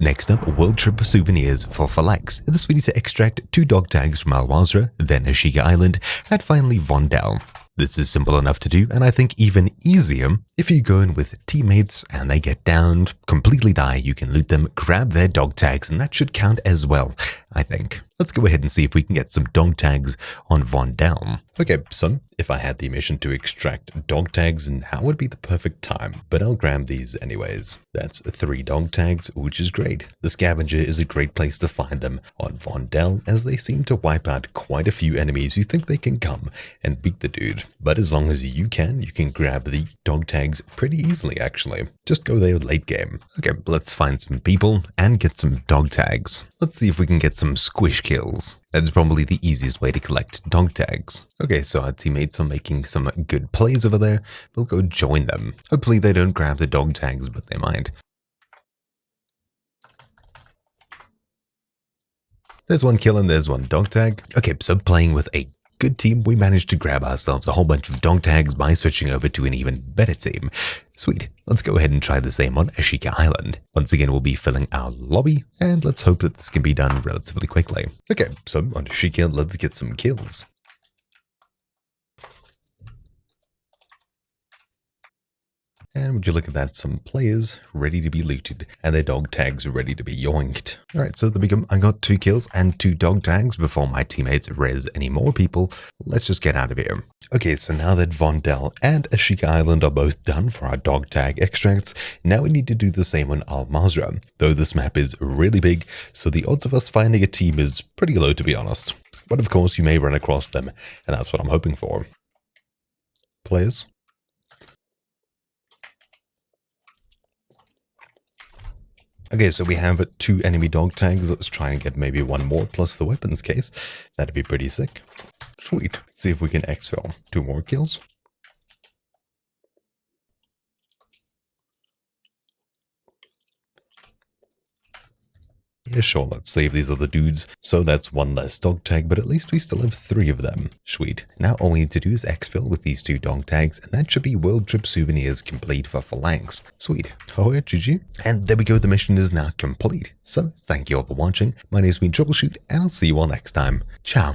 Next up, World Trip Souvenirs for Phalanx. This we need to extract 2 dog tags from Mazrah, then Ashika Island, and finally Vondel. This is simple enough to do, and I think even easier if you go in with teammates and they get downed, completely die, you can loot them, grab their dog tags, and that should count as well, I think. Let's go ahead and see if we can get some dog tags on Vondel. Okay, so if I had the mission to extract dog tags, now would be the perfect time, but I'll grab these anyways. That's 3 dog tags, which is great. The scavenger is a great place to find them on Vondel, as they seem to wipe out quite a few enemies who think they can come and beat the dude. But as long as you can grab the dog tags pretty easily actually. Just go there late game. Okay, let's find some people and get some dog tags. Let's see if we can get some squish kills. That's probably the easiest way to collect dog tags. Okay, so our teammates are making some good plays over there. We'll go join them. Hopefully they don't grab the dog tags, but they might. There's 1 kill and there's 1 dog tag. Okay, so playing with a good team, we managed to grab ourselves a whole bunch of dog tags by switching over to an even better team. Sweet. Let's go ahead and try the same on Ashika Island. Once again, we'll be filling our lobby, and let's hope that this can be done relatively quickly. Okay, so on Ashika, let's get some kills. And would you look at that, some players ready to be looted and their dog tags ready to be yoinked. Alright, so I got 2 kills and 2 dog tags before my teammates res any more people. Let's just get out of here. Okay, so now that Vondel and Ashika Island are both done for our dog tag extracts, now we need to do the same on Mazrah, though this map is really big, so the odds of us finding a team is pretty low to be honest. But of course you may run across them, and that's what I'm hoping for. Players? Okay, so we have 2 enemy dog tags. Let's try and get maybe 1 more plus the weapons case. That'd be pretty sick. Sweet. Let's see if we can exfil 2 more kills. Yeah, sure, let's save these other dudes. So that's 1 less dog tag, but at least we still have 3 of them. Sweet. Now all we need to do is exfil with these 2 dog tags, and that should be World Trip Souvenirs complete for Phalanx. Sweet. Oh yeah, GG. And there we go, the mission is now complete. So, thank you all for watching. My name's been Troubleshoot, and I'll see you all next time. Ciao.